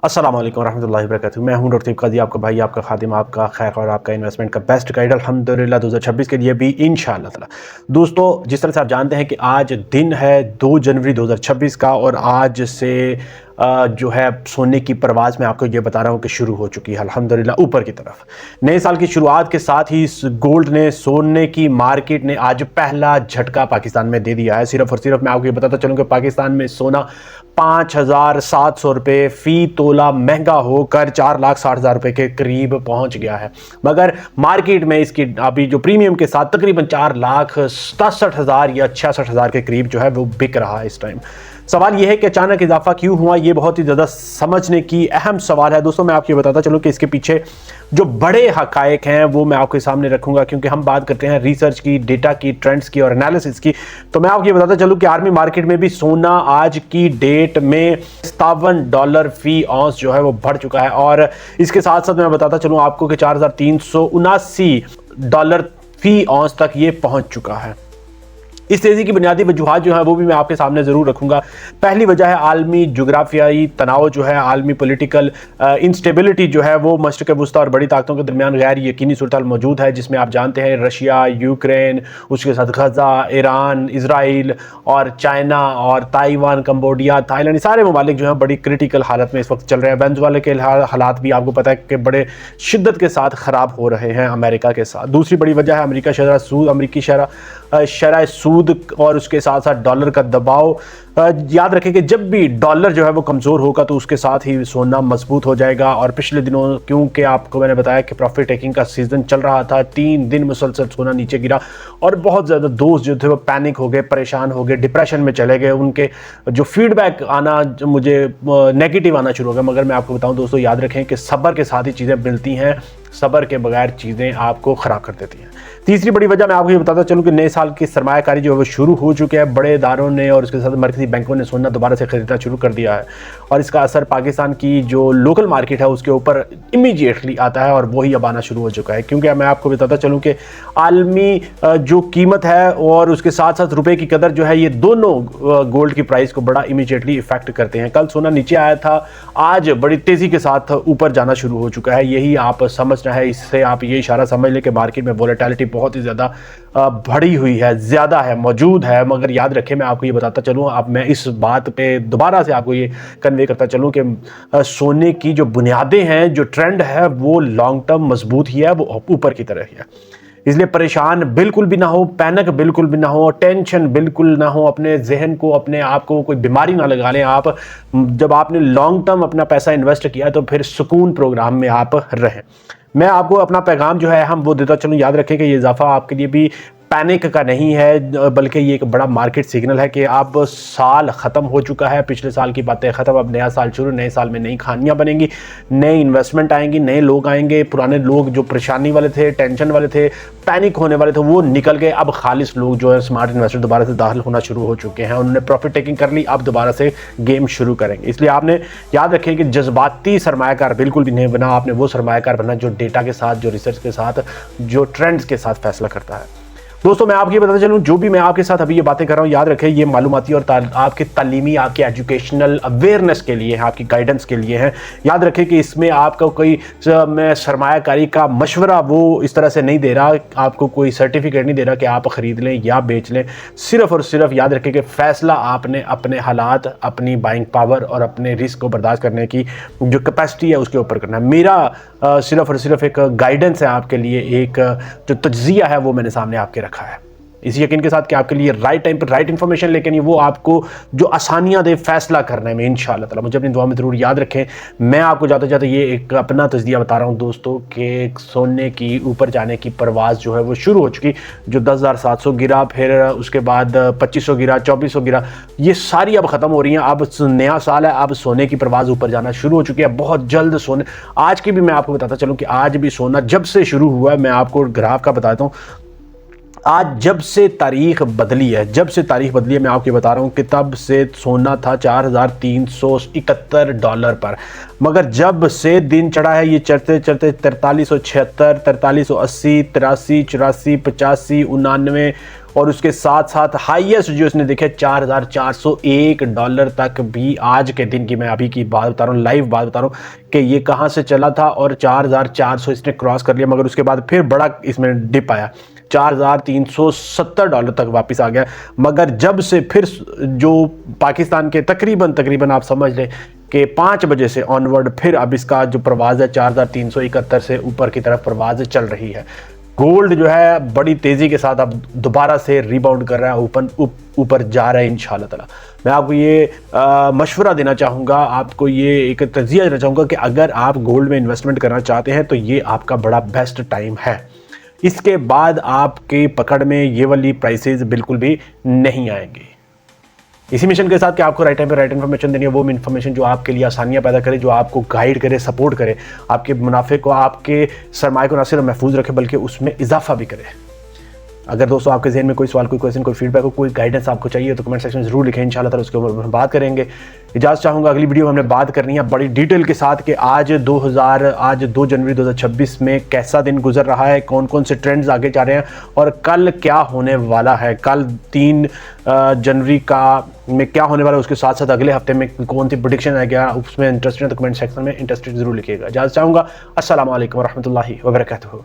अस्सलाम वालेकुम रहमतुल्लाहि व बरकातहू। मैं हूं डॉक्टर काजी, आपका भाई, आपका खादिम, आपका खैर और आपका इन्वेस्टमेंट का बेस्ट गाइड अल्हम्दुलिल्लाह 2026 के लिए भी इंशाअल्लाह ताला। दोस्तों, जिस तरह से आप जानते हैं कि आज दिन है 2 जनवरी 2026 का और आज से जो है सोने की परवाज़ मैं आपको ये बता रहा हूँ कि शुरू हो चुकी है अल्हम्दुलिल्लाह ऊपर की तरफ। नए साल की शुरुआत के साथ ही गोल्ड ने, सोने की मार्केट ने आज पहला झटका पाकिस्तान में दे दिया है। सिर्फ और सिर्फ मैं आपको ये बताता चलूँ कि पाकिस्तान में सोना 5,700 रुपये फ़ी तोला महंगा होकर 4,60,000 रुपये के करीब पहुंच गया है। मगर मार्केट में इसकी अभी जो प्रीमियम के साथ तकरीबन 4,67,000 या 66,000 के करीब जो है वो बिक रहा है इस टाइम। सवाल यह है कि अचानक इजाफा क्यों हुआ, ये बहुत ही ज़्यादा समझने की अहम सवाल है। दोस्तों, मैं आपको बताता चलूँ कि इसके पीछे जो बड़े हकायक हैं वो मैं आपके सामने रखूंगा, क्योंकि हम बात करते हैं रिसर्च की, डेटा की, ट्रेंड्स की और एनालिसिस की। तो मैं आपको ये बताता चलूँ कि आर्मी मार्केट में भी सोना आज की डेट में $57 फी औंस जो है वो बढ़ चुका है। और इसके साथ साथ मैं बताता चलूँ आपको कि $4,379 फी औंस तक ये पहुंच चुका है। इस तेज़ी की बुनियादी वजूहात जो है वो भी मैं आपके सामने ज़रूर रखूंगा। पहली वजह है आलमी जोग्राफियाई तनाव जो है, आलमी पॉलिटिकल इंस्टेबिलिटी जो है वो मशरिक़ वुस्ता और बड़ी ताकतों के दरमियान गैर यकीनी सूरत मौजूद है, जिसमें आप जानते हैं रशिया, यूक्रेन, उसके साथ गज़ा, ईरान, इसराइल और चाइना और ताइवान, कंबोडिया, थाईलैंड, ये सारे ममालिक जो हैं बड़ी क्रिटिकल हालत में इस वक्त चल रहे हैं। वेनेजुएला के हालात भी आपको पता है कि बड़े शिद्दत के साथ ख़राब हो रहे हैं अमेरिका के साथ। दूसरी बड़ी वजह है अमरीकी शरह सूद और उसके साथ साथ डॉलर का दबाव। याद रखें कि जब भी डॉलर जो है वो कमज़ोर होगा तो उसके साथ ही सोना मजबूत हो जाएगा। और पिछले दिनों, क्योंकि आपको मैंने बताया कि प्रॉफिट टेकिंग का सीज़न चल रहा था, 3 दिन मुसलसल सोना नीचे गिरा और बहुत ज़्यादा दोस्त जो थे वो पैनिक हो गए, परेशान हो गए, डिप्रेशन में चले गए। उनके जो फीडबैक आना मुझे नेगेटिव आना शुरू हो गया। मगर मैं आपको बताऊं दोस्तों, याद रखें कि सब्र के साथ ही चीज़ें मिलती हैं, सब्र के बगैर चीज़ें आपको ख़राब कर देती हैं। तीसरी बड़ी वजह मैं आपको ये बताता चलूँ कि नए साल की सरमायाकारी जो है वो शुरू हो चुके हैं। बड़े इदारों ने और उसके साथ मरकज़ी बैंकों ने सोना दोबारा से ख़रीदना शुरू कर दिया है और इसका असर पाकिस्तान की जो लोकल मार्केट है उसके ऊपर इमीडिएटली आता है और वही अब आना शुरू हो चुका है। क्योंकि मैं आपको बताता चलूँ कि आलमी जो कीमत है और उसके साथ साथ रुपये की कदर जो है, ये दोनों गोल्ड की प्राइस को बड़ा इमीडिएटली इफेक्ट करते हैं। कल सोना नीचे आया था, आज बड़ी तेज़ी के साथ ऊपर जाना शुरू हो चुका है। यही आप समझना है, इससे आप ये इशारा समझ लें कि मार्केट में वोलेटिलिटी बहुत ही ज़्यादा बढ़ी हुई है, ज़्यादा है, मौजूद है। मगर याद रखें, मैं आपको ये बताता चलूँ, अब मैं इस बात पे दोबारा से आपको ये कन्वे करता चलूँ कि सोने की जो बुनियादें हैं, जो ट्रेंड है वो लॉन्ग टर्म मजबूत ही है, वो ऊपर की तरह ही है। इसलिए परेशान बिल्कुल भी ना हो, पैनिक बिल्कुल भी ना हो, टेंशन बिल्कुल ना हो। अपने जहन को, अपने आप को कोई बीमारी ना लगा लें आप। जब आपने लॉन्ग टर्म अपना पैसा इन्वेस्ट किया तो फिर सुकून प्रोग्राम में आप रहें। मैं आपको अपना पैगाम जो है हम वो देता चलूँ। याद रखें कि ये इजाफा आपके लिए भी पैनिक का नहीं है, बल्कि ये एक बड़ा मार्केट सिग्नल है कि अब साल ख़त्म हो चुका है, पिछले साल की बातें ख़त्म, अब नया साल शुरू। नए साल में नई कहानियाँ बनेंगी, नए इन्वेस्टमेंट आएंगी, नए लोग आएंगे। पुराने लोग जो परेशानी वाले थे, टेंशन वाले थे, पैनिक होने वाले थे, वो निकल गए। अब खालिस लोग जो है स्मार्ट इन्वेस्टर दोबारा से दाखिल होना शुरू हो चुके हैं। उन्होंने प्रॉफिट टेकिंग कर ली, अब दोबारा से गेम शुरू करेंगे। इसलिए आपने याद रखें कि जज्बाती सरमायाकार बिल्कुल भी नहीं बना। आपने वो सरमायाकार बनना जो डेटा के साथ, जो रिसर्च के साथ, जो ट्रेंड्स के साथ फैसला करता है। दोस्तों, मैं आपको ये बताता चलूँ, जो भी मैं आपके साथ अभी ये बातें कर रहा हूँ, याद रखें ये मालूमाती और आपके तालीमी, आपके एजुकेशनल अवेयरनेस के लिए है, आपकी गाइडेंस के लिए है। याद रखें कि इसमें आपका कोई मैं सरमायाकारी का मशवरा वो इस तरह से नहीं दे रहा, आपको कोई सर्टिफिकेट नहीं दे रहा कि आप ख़रीद लें या बेच लें। सिर्फ़ और सिर्फ याद रखें कि फ़ैसला आपने अपने हालात, अपनी बाइंग पावर और अपने रिस्क को बर्दाश्त करने की जो कैपेसिटी है उसके ऊपर करना है। मेरा सिर्फ़ और सिर्फ एक गाइडेंस है आपके लिए, एक जो तज्ज़िया है वो मैंने सामने आपके रखा है, इस यकीन के साथ कि आपके लिए राइट टाइम पर राइट इन्फॉर्मेशन लेके नहीं, वो आपको जो आसानियां दे फैसला करने में इंशाअल्लाह ताला। मुझे अपनी दुआ में ज़रूर याद रखें। मैं आपको जाते जाते ये एक अपना तज्ज़िया बता रहा हूँ दोस्तों कि सोने की ऊपर जाने की परवाज़ जो है वो शुरू हो चुकी। जो 10,700 गिरा, फिर उसके बाद 2,500 गिरा, 2,400 गिरा, ये सारी अब ख़त्म हो रही हैं। अब नया साल है, अब सोने की परवाज़ ऊपर जाना शुरू हो चुकी है बहुत जल्द। सोने आज की भी मैं आपको बताता चलूँ कि आज भी सोना जब से शुरू हुआ है, मैं आपको ग्राफ का बताता हूँ, आज जब से तारीख बदली है, मैं आपको बता रहा हूँ कि तब से सोना था $4,371 पर। मगर जब से दिन चढ़ा है, ये चढ़ते चढ़ते 4376, 4380, 83, 84, 85, 99 और उसके साथ साथ हाईएस्ट जो इसने देखे $4,401 तक भी आज के दिन की, मैं अभी की बात बता रहा हूँ, लाइव बात बता रहा हूँ कि ये कहाँ से चला था और 4,400 इसने क्रॉस कर लिया, मगर उसके बाद फिर बड़ा इसमें डिप आया, $4,370 तक वापस आ गया। मगर जब से फिर जो पाकिस्तान के तकरीबन आप समझ लें कि 5 बजे से ऑनवर्ड फिर अब इसका जो प्रवाज है 4,371 से ऊपर की तरफ प्रवाज चल रही है। गोल्ड जो है बड़ी तेज़ी के साथ अब दोबारा से रिबाउंड कर रहा है, ऊपर जा रहा है इंशाल्लाह ताला। मैं आपको ये मशवरा देना चाहूँगा, आपको ये एक तज़किया देना चाहूँगा कि अगर आप गोल्ड में इन्वेस्टमेंट करना चाहते हैं तो ये आपका बड़ा बेस्ट टाइम है। इसके बाद आपके पकड़ में ये वाली प्राइसेस बिल्कुल भी नहीं आएंगी। इसी मिशन के साथ कि आपको राइट टाइम पे राइट इन्फॉर्मेशन देनी है, वो इन्फॉर्मेशन जो आपके लिए आसानियां पैदा करे, जो आपको गाइड करे, सपोर्ट करे, आपके मुनाफे को, आपके सरमाए को न सिर्फ महफूज रखे बल्कि उसमें इजाफा भी करे। अगर दोस्तों आपके जहन में कोई सवाल, कोई क्वेश्चन, कोई फीडबैक हो, कोई गाइडेंस आपको चाहिए तो कमेंट सेक्शन में जरूर लिखें, इंशाल्लाह ताला उसके ऊपर हम बात करेंगे। इजाज़त चाहूँगा, अगली वीडियो में हमने बात करनी है बड़ी डिटेल के साथ कि आज 2 जनवरी 2026 में कैसा दिन गुजर रहा है, कौन कौन से ट्रेंड्स आगे जा रहे हैं और कल क्या होने वाला है। कल 3 जनवरी में क्या होने वाला है, उसके साथ साथ अगले हफ्ते में कौन सी प्रेडिक्शन है, क्या उसमें इंटरेस्टेड है तो कमेंट सेक्शन में इंटरेस्टेड जरूर लिखिएगा। इजाज़त चाहूँगा, अस्सलाम वालेकुम रहमतुल्लाहि व बरकातुहू।